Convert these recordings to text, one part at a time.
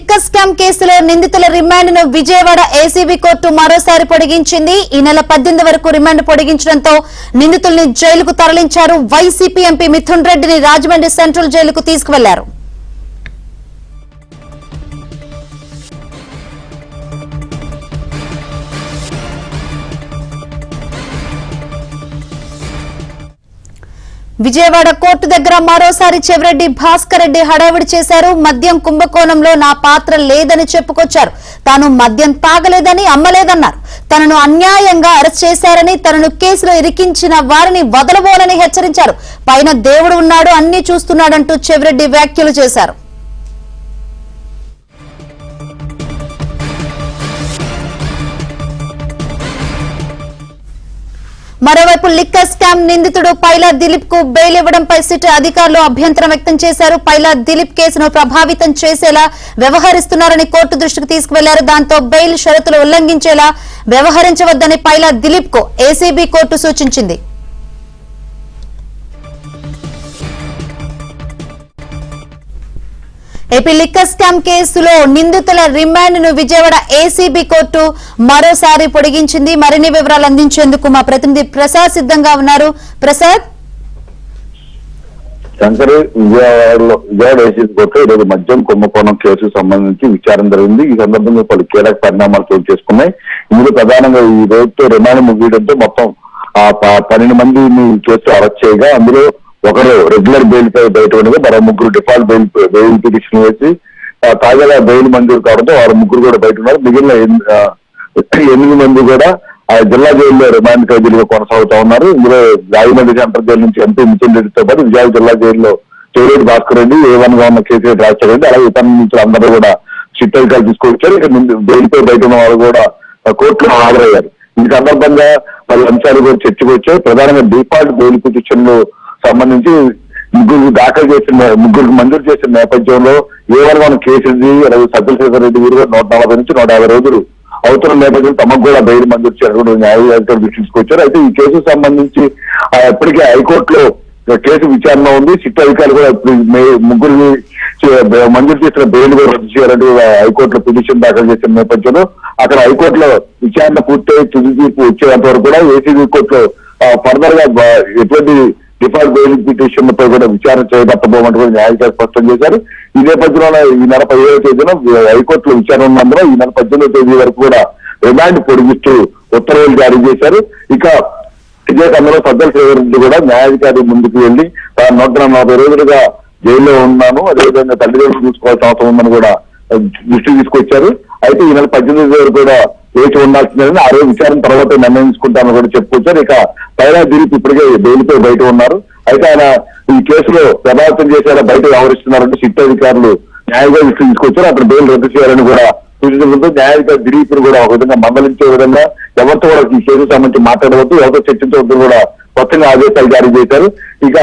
Liquor scam కేసులో నిందితుల remand ను విజయవాడ ఏసీబీ కోర్టు మరోసారి పొడిగించింది. ఈ నెల 18 వరకు రిమాండ్ పొడిగించడంతో నిందితుల్ని జైలుకు తరలించారు. వైసీపీ ఎంపీ మిథున్ రెడ్డిని రాజమండ్రి సెంట్రల్ జైలుకు తీసుకువెళ్లారు. విజయవాడ కోర్టు దగ్గర మరోసారి చెవిరెడ్డి భాస్కర్ రెడ్డి హడావిడి చేశారు. మద్యం కుంభకోణంలో నా పాత్ర లేదని చెప్పుకొచ్చారు. తాను మద్యం తాగలేదని, అమ్మలేదన్నారు. తనను అన్యాయంగా అరెస్ట్ చేశారని, తనను కేసులో ఇరికించిన వారిని వదలబోనని హెచ్చరించారు. పైన దేవుడు ఉన్నాడు, అన్ని చూస్తున్నాడంటూ చెవిరెడ్డి వ్యాఖ్యలు చేశారు. మరోవైపు లిక్కర్ స్కామ్ నిందితుడు పైలా దిలీప్ కు బెయిల్ ఇవ్వడంపై సిట్ అధికారులు అభ్యంతరం వ్యక్తం చేశారు. పైలా దిలీప్ కేసును ప్రభావితం చేసేలా వ్యవహరిస్తున్నారని కోర్టు దృష్టికి తీసుకువెళ్లారు. దాంతో బెయిల్ షరతులు ఉల్లంఘించేలా వ్యవహరించవద్దని పైలా దిలీప్ కు ఏసీబీ కోర్టు సూచించింది. ఏపీ లిక్కర్ స్కామ్ కేసులో నిందితుల రిమాండ్ ను విజయవాడ ఏసీబీ కోర్టు మరోసారి పొడిగించింది. మరిన్ని వివరాలు అందించేందుకు మా ప్రతినిధి ప్రసాద్ సిద్ధంగా ఉన్నారు. ప్రసాద్, విజయవాడ ఏసీబీ కోర్టు ఈరోజు మద్యం కుంభకోణం కేసుకు సంబంధించి విచారణ జరిగింది. ఈ సందర్భంగా పలు కీలక పరిణామాలు చోటు చేసుకున్నాయి. ఇందులో ప్రధానంగా ఈ రోజుతో రిమాండ్ ముగియడంతో మొత్తం 12 మందిని కేసులో అరెస్ట్ చేయగా అందులో ఒకరు రెగ్యులర్ బెయిల్ పై బయట ఉండగా మరో ముగ్గురు డిఫాల్ట్ బెయిల్ పిటిషన్ వేసి తాజాగా బెయిల్ మంజూరు కావడంతో వారు ముగ్గురు కూడా బయట ఉన్నారు. మిగిలిన 8 మంది కూడా ఆ జిల్లా జైల్లో రిమాండ్ ఖైదీలుగా కొనసాగుతా ఉన్నారు. ఇందులో రాజమండ్రి సెంట్రల్ జైలు నుంచి ఎంపీ మిథున్ రెడ్డితో పాటు విజయవాడ జిల్లా జైల్లో చెవిరెడ్డి భాస్కర్ రెడ్డి, A1 గా ఉన్న కేసీఆర్ రాజశేఖర రెడ్డి, అలాగే ఇతర నుంచి అందరూ కూడా సిట్ అధికారులు తీసుకొచ్చారు. ఇక బెయిల్ పై బయట ఉన్న వాళ్ళు కూడా కోర్టులో హాజరయ్యారు. ఈ సందర్భంగా పలు అంశాలు కూడా చర్చకు వచ్చాయి. ప్రధానంగా డిఫాల్ట్ బెయిల్ పిటిషన్లు సంబంధించి ముగ్గురికి మంజూరు చేసిన నేపథ్యంలో A1 గా ఉన్న కేసీఆర్జీ, అలాగే సత్యశేఖర్ రెడ్డి వీరు 140 నుంచి 150 రోజులు అవుతున్న నేపథ్యంలో తమకు కూడా బెయిల్ మంజూరు చేయడం న్యాయధికారులు దృష్టికి అయితే ఈ కేసుకు సంబంధించి ఇప్పటికే హైకోర్టులో కేసు విచారణ ఉంది. సిట్ అధికారులు కూడా ముగ్గురిని మంజూరు చేసిన బెయిల్ కూడా రద్దు చేయాలంటూ హైకోర్టులో పిటిషన్ దాఖలు చేసిన నేపథ్యంలో అక్కడ హైకోర్టులో విచారణ పూర్తయి తుది తీర్పు వచ్చేంత వరకు కూడా ఏసీబీ కోర్టులో ఫర్దర్ గా ఎటువంటి డిఫాల్ట్ బెయిల్ పిటిషన్ పై కూడా విచారణ చేయబట్టబోమంటూ న్యాయధికారులు స్పష్టం చేశారు. ఈ నేపథ్యంలో ఈ నెల 15వ తేదీన హైకోర్టులో విచారణ ఉన్నందున ఈ నెల 18వ తేదీ వరకు కూడా రిమాండ్ పొడిగిస్తూ ఉత్తర్వులు జారీ చేశారు. ఇక ఇదే సమయంలో సత్యశేఖర్ రెడ్డి కూడా న్యాయాధికారి ముందుకు వెళ్లి 140 రోజులుగా జైల్లో ఉన్నాను, అదేవిధంగా తల్లిదండ్రులు చూసుకోవాల్సిన అవసరం ఉందని కూడా దృష్టికి తీసుకొచ్చారు. అయితే ఈ నెల 18 వరకు కూడా వేచి ఉండాల్సిందని ఆ రోజు విచారణ తర్వాత నిర్ణయించుకుంటామని కూడా చెప్పుకొచ్చారు. ఇక పైలా దిలీప్ ఇప్పటికే బెయిల్పై బయట ఉన్నారు. అయితే ఆయన ఈ కేసులో ప్రభావితం చేసేలా బయట వ్యవహరిస్తున్నారంటే సిట్ అధికారులు న్యాయవాది దృష్టికి తీసుకొచ్చారు. అక్కడ బెయిల్ రద్దు చేయాలని కూడా సూచించడంతో న్యాయాధికారి దిలీప్ కూడా ఒక విధంగా మందలించే విధంగా ఎవరితో కూడా ఈ కేసుకు సంబంధించి మాట్లాడవద్దు, ఎవరితో చర్చించవద్దు కూడా కొత్తగా ఆదేశాలు జారీ చేశారు. ఇక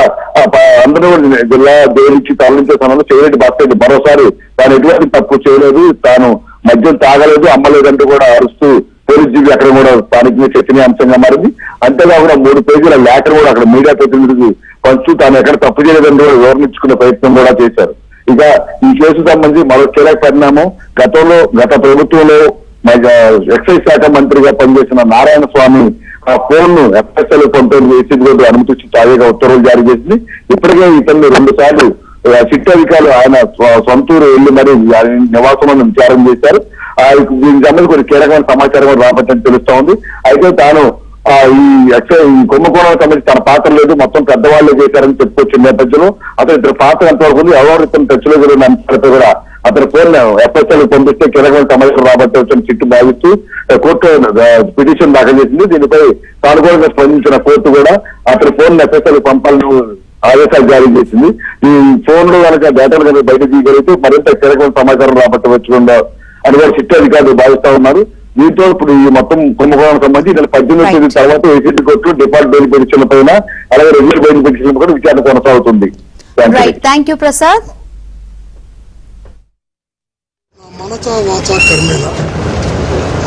అందరూ జిల్లా జైలు ఇచ్చి తరలించే సమయంలో చెవిరెడ్డి భాస్కర్ రెడ్డి మరోసారి తాను ఎటువంటి తప్పు చేయలేదు, తాను మద్యం తాగలేదు, అమ్మలేదంటూ కూడా అరుస్తూ పోలీస్ జీబీ అక్కడ కూడా స్థానికంగా చర్చనీయాంశంగా మారింది. అంతేకాకుండా 3 పేజీల లేఖర్ కూడా అక్కడ మీడియా ప్రతినిధికి పంచుతూ తాను ఎక్కడ తప్పు చేయలేదని కూడా వివరించుకునే ప్రయత్నం కూడా చేశారు. ఇక ఈ కేసు సంబంధించి మరో కీలక పరిణామం గత ప్రభుత్వంలో ఎక్సైజ్ శాఖ మంత్రిగా పనిచేసిన నారాయణ స్వామి ఆ ఫోన్ ను ఎఫ్ఎస్ఎల్ పంపిణీ ఏసీబీ కోర్టు అనుమతించి తాజాగా ఉత్తర్వులు జారీ చేసింది. ఇప్పటికే ఇతన్ని 2 సార్లు సిట్ అధికారులు ఆయన సొంతూరు వెళ్లి మరి నివాసంలో విచారణ చేశారు. దీనికి సంబంధించి కొన్ని కీలకమైన సమాచారం కూడా రాబట్టని తెలుస్తా ఉంది. అయితే తాను ఈ కుంభకోణానికి సంబంధించి తన పాత్ర లేదు, మొత్తం పెద్దవాళ్లే చేశారని చెప్పుకొచ్చిన నేపథ్యంలో అతను ఇతర పాత్ర ఎంతవరకు ఉంది, ఎవరు ఇతను టచ్లో జరిగిన అంశాలపై కూడా అతని ఫోన్ ఎఫ్ఎస్ఎల్ పంపిస్తే కీలకమైన సమాచారం రాబట్టవచ్చని చిట్టు భావిస్తూ కోర్టు పిటిషన్ దాఖలు చేసింది. దీనిపై సానుకూలంగా స్పందించిన కోర్టు కూడా అతని ఫోన్ ఎఫ్ఎస్ఎల్ పంపాలని ఆదేశాలు జారీ చేసింది. ఈ ఫోన్ లో కనుక డేటాలు కనుక బయట తీయగలిగితే మరింత కీలకమైన సమాచారం రాబట్టవచ్చుకుందా అని కూడా సిట్ అధికారులు భావిస్తా ఉన్నారు. దీంతో ఇప్పుడు ఈ మొత్తం కుంభకోణానికి సంబంధించి 18వ తేదీ తర్వాత ఏసీబీ కోర్టు డిఫాల్ట్ బెయిల్ పిటిషన్ల పైన అలాగే రెగ్యులర్ బెయిల్ పిటిషన్ల కూడా విచారణ కొనసాగుతుంది. మనసా వాచా కర్మేలా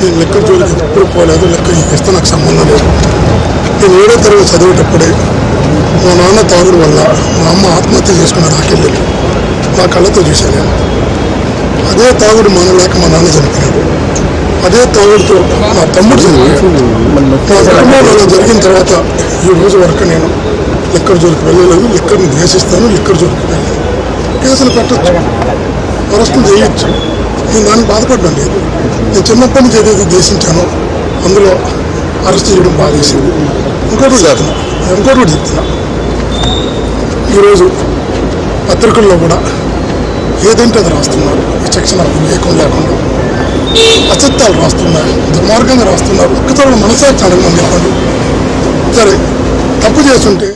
నేను లెక్క జోలికి ఎప్పుడు పోలేదు, లెక్క ఇస్తే నాకు సంబంధం లేదు. నేను 7వ తరగతి చదివేటప్పుడే మా నాన్న తాగుడు వల్ల మా అమ్మ ఆత్మహత్య చేసుకున్న నాకెళ్ళి నా కళ్ళతో చూశాను. నేను అదే తాగుడు మానలేక మా నాన్న చనిపోయాడు. అదే తాగుడుతో నా తమ్ముడు చనిపోయాడు. మా కుటుంబంలో జరిగిన తర్వాత ఈ రోజు వరకు నేను లిక్కర్ జోలికి వెళ్ళలేదు. లిక్కర్ని ద్వేషిస్తాను, లిక్కర్ జోలికి వెళ్ళాను. కేసులు పెట్టచ్చు, అరెస్టులు చేయొచ్చు, నేను దానికి బాధపడడం లేదు. నేను చిన్నప్పటి నుంచి ఏదైతే ద్వేషించానో అందులో అరెస్ట్ చేయడం బాగా చేసింది. ఇంకోటి చెప్తున్నా, ఈరోజు పత్రికల్లో కూడా ఏదంటే అది రాస్తున్నారు. విచక్షణ వివేకం లేకుండా అసత్యాలు రాస్తున్నారు, దుర్మార్గంగా రాస్తున్నారు. ఒక్కసారి మనసాక్షి అడగమని చెప్పండి. సరే, తప్పు చేస్తుంటే